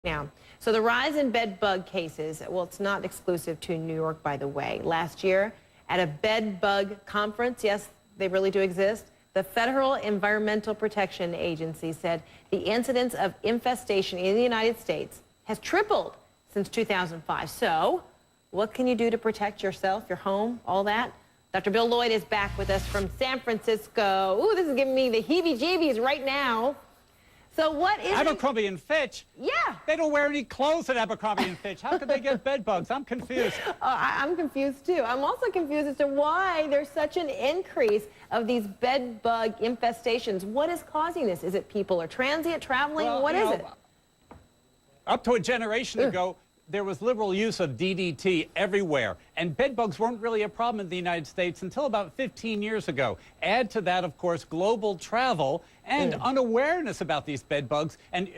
Now, so the rise in bed bug cases, well, it's not exclusive to New York, by the way. Last year, at a bed bug conference, yes, they really do exist, the Federal Environmental Protection Agency said the incidence of infestation in the United States has tripled since 2005. So, what can you do to protect yourself, your home, all that? Dr. Bill Lloyd is back with us from San Francisco. Ooh, this is giving me the heebie-jeebies right now. So what is Abercrombie and Fitch? Yeah. They don't wear any clothes at Abercrombie and Fitch. How could they get bed bugs? I'm confused. I'm confused too. I'm also confused as to why there's such an increase of these bed bug infestations. What is causing this? Is it people are transient, traveling? Well, what is it? Up to a generation ago, there was liberal use of DDT everywhere, and bed bugs weren't really a problem in the United States until about 15 years ago. Add to that, of course, global travel and unawareness about these bed bugs. And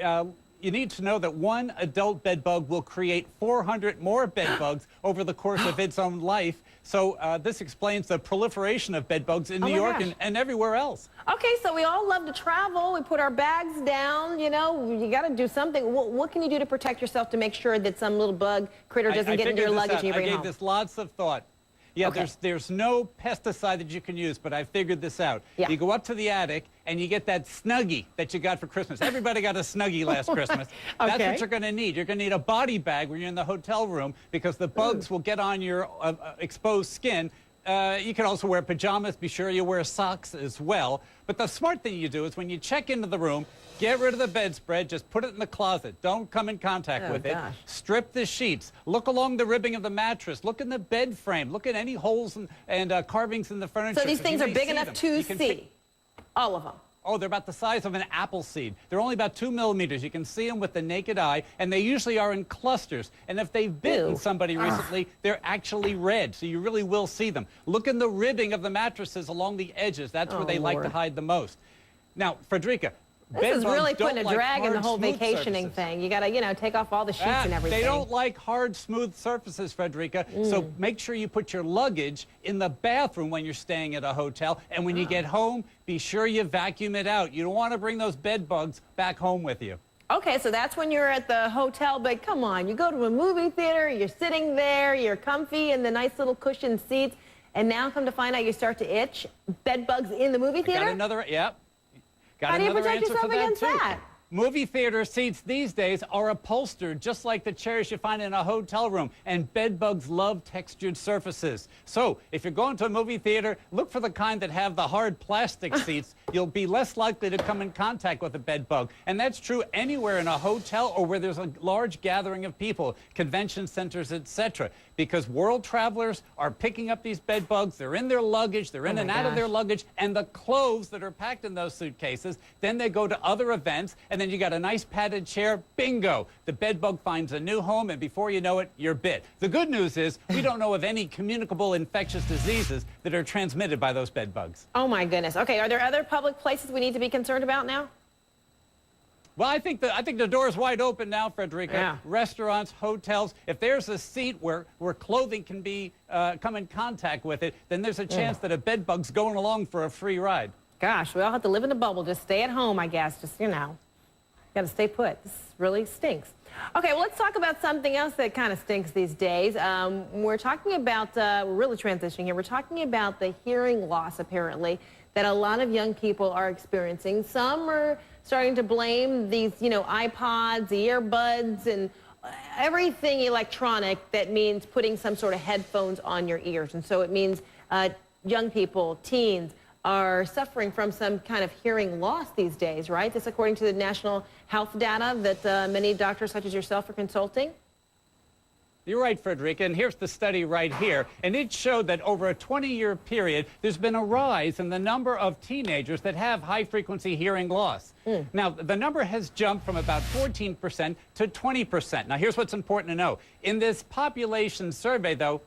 you need to know that one adult bed bug will create 400 more bed bugs over the course of its own life. So this explains the proliferation of bed bugs in New York and everywhere else. Okay, so we all love to travel. We put our bags down, you know, you got to do something. What can you do to protect yourself to make sure that some little bug critter doesn't get into your luggage and you bring it home? I gave this lots of thought. Yeah, there's no pesticide that you can use, but I figured this out. Yeah. You go up to the attic and you get that Snuggie that you got for Christmas. Everybody got a Snuggie last Christmas. That's what you're going to need. You're going to need a body bag when you're in the hotel room because the bugs will get on your exposed skin. You can also wear pajamas. Be sure you wear socks as well. But the smart thing you do is when you check into the room, get rid of the bedspread, just put it in the closet. Don't come in contact with it. Strip the sheets. Look along the ribbing of the mattress. Look in the bed frame. Look at any holes and carvings in the furniture. So these things are big enough to see? All of them? Oh, they're about the size of an apple seed. They're only about 2 millimeters. You can see them with the naked eye, and they usually are in clusters. And if they've bitten somebody recently, they're actually red, so you really will see them. Look in the ribbing of the mattresses along the edges. That's where they like to hide the most. Now, Frederica, this is really putting a drag in the whole vacationing thing. You got to, you know, take off all the sheets and everything. They don't like hard, smooth surfaces, Frederica. So make sure you put your luggage in the bathroom when you're staying at a hotel. And when you get home, be sure you vacuum it out. You don't want to bring those bed bugs back home with you. Okay, so that's when you're at the hotel, but come on, you go to a movie theater, you're sitting there, you're comfy in the nice little cushioned seats, and now come to find out you start to itch. Bed bugs in the movie theater? Got another, yep. How do you protect yourself against that? Movie theater seats these days are upholstered just like the chairs you find in a hotel room, and bed bugs love textured surfaces. So if you're going to a movie theater, look for the kind that have the hard plastic seats. You'll be less likely to come in contact with a bed bug. And that's true anywhere in a hotel or where there's a large gathering of people, convention centers, etc. Because world travelers are picking up these bed bugs. They're in their luggage. They're in and out of their luggage. And the clothes that are packed in those suitcases, then they go to other events. And then you got a nice padded chair. Bingo. The bed bug finds a new home. And before you know it, you're bit. The good news is we don't know of any communicable infectious diseases that are transmitted by those bed bugs. Oh, my goodness. Okay, are there other public places we need to be concerned about now? Well, I think the door is wide open now, Frederica. Yeah. Restaurants, hotels. If there's a seat where clothing can be come in contact with it, then there's a chance that a bed bug's going along for a free ride. Gosh, we all have to live in a bubble. Just stay at home, I guess. Just, you know, got to stay put. This really stinks. Okay, well, let's talk about something else that kind of stinks these days. We're talking about, we're really transitioning here. We're talking about the hearing loss, apparently, that a lot of young people are experiencing. Some are starting to blame these, you know, iPods, the earbuds, and everything electronic that means putting some sort of headphones on your ears. And so it means young people, teens, are suffering from some kind of hearing loss these days, right? This according to the national health data that many doctors such as yourself are consulting. You're right, Frederica, and here's the study right here. And it showed that over a 20-year period, there's been a rise in the number of teenagers that have high-frequency hearing loss. Now, the number has jumped from about 14% to 20%. Now, here's what's important to know. In this population survey, though,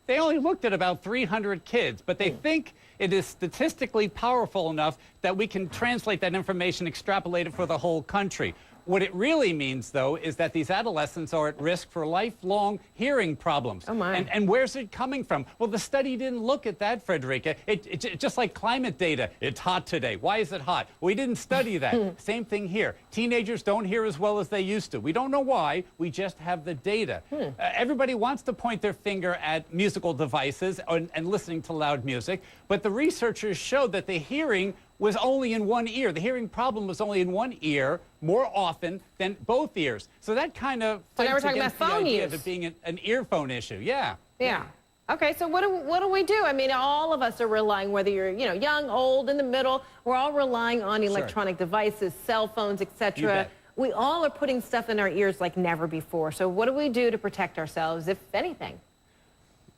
they only looked at about 300 kids, but they think it is statistically powerful enough that we can translate that information, extrapolate it for the whole country. What it really means, though, is that these adolescents are at risk for lifelong hearing problems. Oh, my. And where's it coming from? Well, the study didn't look at that, Frederica. It's just like climate data. It's hot today. Why is it hot? We didn't study that. Same thing here. Teenagers don't hear as well as they used to. We don't know why. We just have the data. Everybody wants to point their finger at musical devices and listening to loud music, but the researchers showed that the hearing was only in one ear. The hearing problem was only in one ear more often than both ears. So that kind of So now we're fights talking against about the phone idea use. of it being an earphone issue. Yeah. Yeah. Okay, so what do we do? I mean, all of us are relying, whether you're, young, old, in the middle, we're all relying on electronic devices, cell phones, You etc. bet. We all are putting stuff in our ears like never before. So what do we do to protect ourselves, if anything?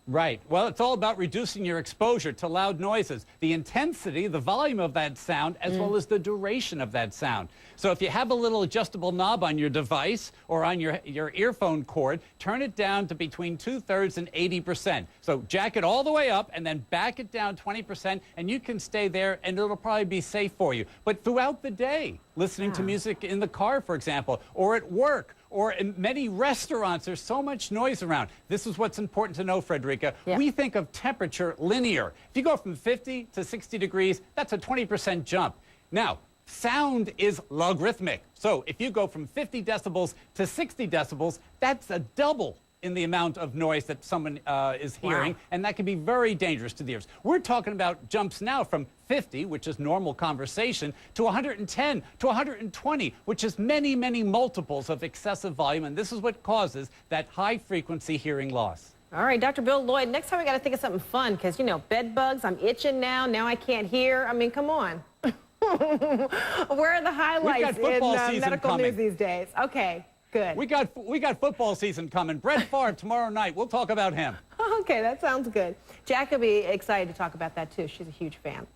Right. Well, it's all about reducing your exposure to loud noises, the intensity, the volume of that sound, as well as the duration of that sound. So if you have a little adjustable knob on your device or on your earphone cord, turn it down to between 2/3 and 80%. So jack it all the way up and then back it down 20%, and you can stay there, and it'll probably be safe for you. But throughout the day, listening to music in the car, for example, or at work, or in many restaurants, there's so much noise around. This is what's important to know, Frederica. Yeah. We think of temperature linear. If you go from 50 to 60 degrees, that's a 20% jump. Now, sound is logarithmic. So if you go from 50 decibels to 60 decibels, that's a double in the amount of noise that someone is hearing, and that can be very dangerous to the ears. We're talking about jumps now from 50, which is normal conversation, to 110, to 120, which is many, many multiples of excessive volume, and this is what causes that high-frequency hearing loss. All right, Dr. Bill Lloyd, next time we got to think of something fun, because, bed bugs, I'm itching now I can't hear. I mean, come on. Where are the highlights in medical news these days? Okay. Good. We got football season coming. Brett Favre tomorrow night. We'll talk about him. Okay, that sounds good. Jack will be excited to talk about that too. She's a huge fan.